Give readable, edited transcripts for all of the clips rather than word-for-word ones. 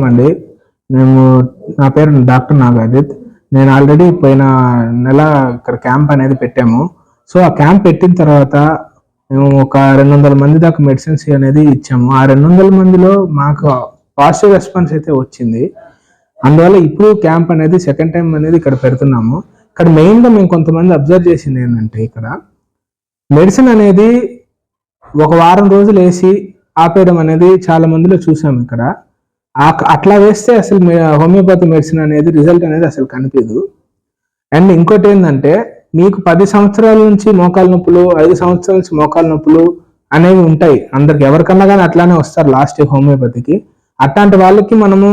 అండి. నా పేరు డాక్టర్ నాగాదిత్. నేను ఆల్రెడీ పోయిన నెల ఇక్కడ క్యాంప్ అనేది పెట్టాము. సో ఆ క్యాంప్ పెట్టిన తర్వాత మేము ఒక 200 మంది దాకా మెడిసిన్స్ అనేది ఇచ్చాము. ఆ 200 మందిలో మాకు పాజిటివ్ రెస్పాన్స్ అయితే వచ్చింది. అందువల్ల ఇప్పుడు క్యాంప్ అనేది సెకండ్ టైం అనేది ఇక్కడ పెడుతున్నాము. ఇక్కడ మెయిన్గా మేము కొంతమంది అబ్జర్వ్ చేసింది ఏంటంటే, ఇక్కడ మెడిసిన్ అనేది ఒక వారం రోజులు వేసి ఆపేయడం అనేది చాలా మందిలో చూసాము. ఇక్కడ అట్లా వేస్తే అసలు హోమియోపతి మెడిసిన్ అనేది రిజల్ట్ అనేది అసలు కనిపించదు. అండ్ ఇంకోటి ఏంటంటే, మీకు 10 సంవత్సరాల నుంచి మోకాలు నొప్పులు, 5 సంవత్సరాల నుంచి మోకాలు నొప్పులు అనేవి ఉంటాయి. అందరికి ఎవరికన్నా కానీ అట్లానే వస్తారు లాస్ట్ హోమియోపతికి. అట్లాంటి వాళ్ళకి మనము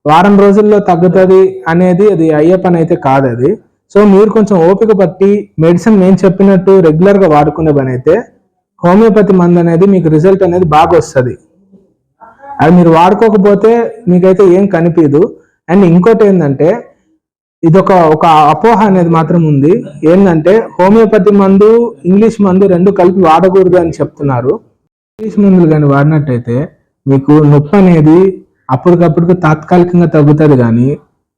వారం రోజుల్లో తగ్గుతుంది అనేది అది అయ్యే పని అయితే కాదు అది. సో మీరు కొంచెం ఓపిక పట్టి మెడిసిన్ నేను చెప్పినట్టు రెగ్యులర్గా వాడుకునే పని అయితే హోమియోపతి మందు అనేది మీకు రిజల్ట్ అనేది బాగా వస్తుంది. అది మీరు వాడుకోకపోతే మీకైతే ఏం కనిపించదు. అండ్ ఇంకోటి ఏంటంటే, ఇది ఒక అపోహ అనేది మాత్రం ఉంది. ఏంటంటే హోమియోపతి మందు ఇంగ్లీష్ మందు రెండు కలిపి వాడకూడదు అని చెప్తున్నారు. ఇంగ్లీష్ మందులు కానీ వాడినట్టయితే మీకు నొప్పి అనేది అప్పటికప్పుడు తాత్కాలికంగా తగ్గుతుంది, కానీ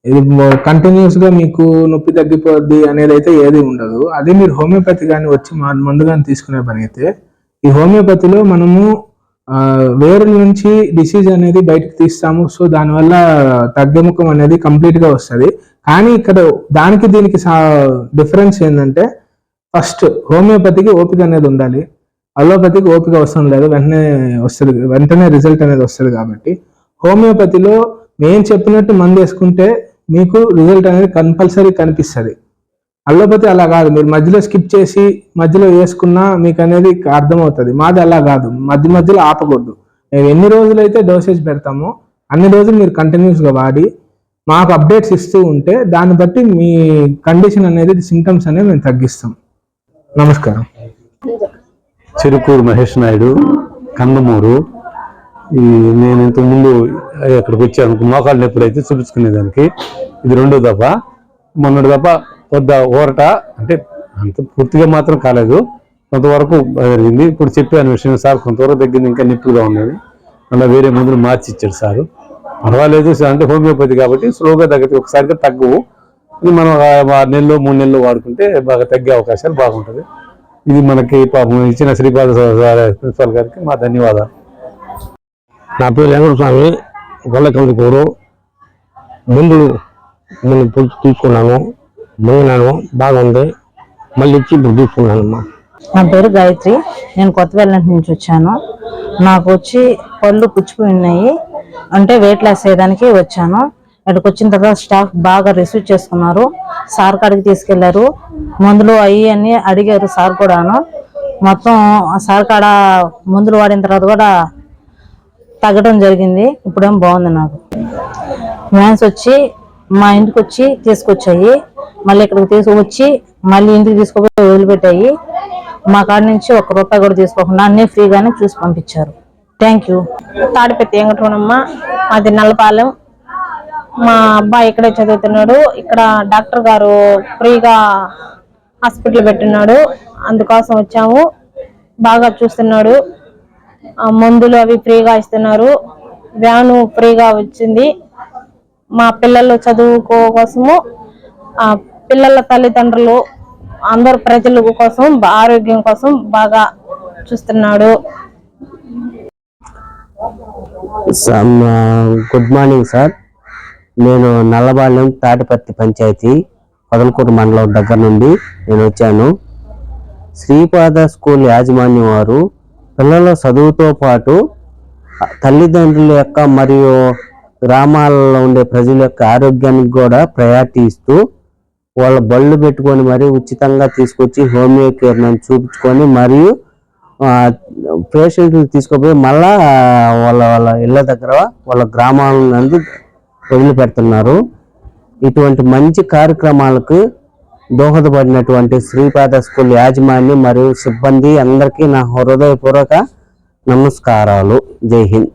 ఇది కంటిన్యూస్గా మీకు నొప్పి తగ్గిపోద్ది అనేది అయితే ఏది ఉండదు. అదే మీరు హోమియోపతి కానీ వచ్చి మందు కానీ తీసుకునే పని అయితే, ఈ హోమియోపతిలో మనము వేరుల నుంచి డిసీజ్ అనేది బయటకు తీస్తాము. సో దానివల్ల తగ్గుముఖం అనేది కంప్లీట్గా వస్తుంది. కానీ ఇక్కడ దానికి దీనికి డిఫరెన్స్ ఏంటంటే, ఫస్ట్ హోమియోపతికి ఓపిక అనేది ఉండాలి, అలోపతికి ఓపిక అవసరం లేదు, వెంటనే రిజల్ట్ అనేది వస్తుంది. కాబట్టి హోమియోపతిలో నేను చెప్పినట్టు మందు వేసుకుంటే మీకు రిజల్ట్ అనేది కంపల్సరీ కనిపిస్తుంది. అలోపతి అలా కాదు, మీరు మధ్యలో స్కిప్ చేసి మధ్యలో వేసుకున్నా మీకు అనేది అర్థమవుతుంది. మాది అలా కాదు, మధ్యలో ఆపకూడదు. మేము ఎన్ని రోజులైతే డోసేజ్ పెడతామో అన్ని రోజులు మీరు కంటిన్యూస్గా వాడి మాకు అప్డేట్స్ ఇస్తూ ఉంటే దాన్ని బట్టి మీ కండిషన్ అనేది సిమ్టమ్స్ అనేవి మేము తగ్గిస్తాం. నమస్కారం. చెరుకూరు మహేష్ నాయుడు, కందమూరు. నేను ఇంతకుముందు అక్కడికి వచ్చాను మోకాళ్ళ నొప్పులు అయితే చూపించుకునేదానికి. ఇది రెండో దఫ. మొన్నటి దఫ కొద్ద ఊరట అంటే అంత పూర్తిగా మాత్రం కాలేదు, కొంతవరకు జరిగింది. ఇప్పుడు చెప్పాను విషయం, సార్ కొంతవరకు తగ్గింది, ఇంకా నొప్పిగా ఉన్నది, అలా వేరే మందులు మార్చి ఇచ్చాడు సారు. పర్వాలేదు అంటే హోమియోపతి కాబట్టి స్లోగా తగ్గుతుంది, ఒకసారిగా తగ్గవు. ఇది మనం 6 నెలలు 3 నెలలు వాడుకుంటే బాగా తగ్గే అవకాశాలు బాగుంటుంది. ఇది మనకి పాపం ఇచ్చిన శ్రీపాద ప్రిన్సిపాల్ గారికి మా ధన్యవాదాలు. నా పేరు వెంకటస్వామి, గొల్లకందుకూరు. మందులు తీసుకున్నాను, మింగినాను, బాగుంది. మళ్ళీ ఇచ్చి ఇప్పుడు తీసుకున్నానమ్మా. నా పేరు గాయత్రి, నేను కొత్తపల్లి నుంచి వచ్చాను. నాకు వచ్చి పళ్ళు పుచ్చిపోయి ఉన్నాయి, అంటే వెయిట్ లాస్ చేయడానికి వచ్చాను. ఇక్కడికి వచ్చిన తర్వాత స్టాఫ్ బాగా రిసీవ్ చేసుకున్నారు. సార్ కాడికి తీసుకెళ్లారు, మందులు అన్ని అడిగారు. సార్ కూడాను మొత్తం సార్ కాడ మందులు వాడిన తర్వాత కూడా తగ్గడం జరిగింది. ఇప్పుడేం బాగుంది. నాకు వ్యాన్స్ వచ్చి మా ఇంటికి వచ్చి తీసుకొచ్చాయి, మళ్ళీ ఇక్కడికి తీసుకొచ్చి మళ్ళీ ఇంటికి తీసుకుపోయి వదిలిపెట్టాయి. మా కాడ నుంచి ₹1 కూడా తీసుకోకుండా అన్నీ ఫ్రీగానే చూసి పంపించారు. Thank you. తాడిపత్తి వెంకటరమణమ్మ, అది నల్లపాలెం. మా అబ్బాయి ఇక్కడే చదువుతున్నాడు. ఇక్కడ డాక్టర్ గారు ఫ్రీగా హాస్పిటల్ పెట్టినాడు, అందుకోసం వచ్చాము. బాగా చూస్తున్నాడు, మందులు అవి ఫ్రీగా ఇస్తున్నారు, వ్యాను ఫ్రీగా వచ్చింది. మా పిల్లలు చదువుకో కోసము, పిల్లల తల్లిదండ్రులు అందరు ప్రజల కోసం ఆరోగ్యం కోసం బాగా చూస్తున్నాడు. Good morning sir. నేను నల్లబాలెం తాటిపత్తి పంచాయతీ పొదలకూరు మండలం దగ్గర నుండి నేను వచ్చాను. శ్రీపాద స్కూల్ యాజమాన్యం వారు పిల్లల చదువుతో పాటు తల్లిదండ్రుల యొక్క మరియు గ్రామాలలో ఉండే ప్రజల యొక్క ఆరోగ్యానికి కూడా ప్రయారిటీ ఇస్తూ వాళ్ళ బళ్ళు పెట్టుకొని మరి ఉచితంగా తీసుకొచ్చి హోమియో కేర్ నన్ను చూపించుకొని మరియు పేషెంట్లు తీసుకుపోయి మళ్ళా వాళ్ళ ఇళ్ళ దగ్గర వాళ్ళ గ్రామాల నందు వదిలిపెడుతున్నారు. ఇటువంటి మంచి కార్యక్రమాలకు దోహదపడినటువంటి శ్రీపాద స్కూల్ యాజమాన్యం మరియు సిబ్బంది అందరికీ నా హృదయపూర్వక నమస్కారాలు. జై హింద్.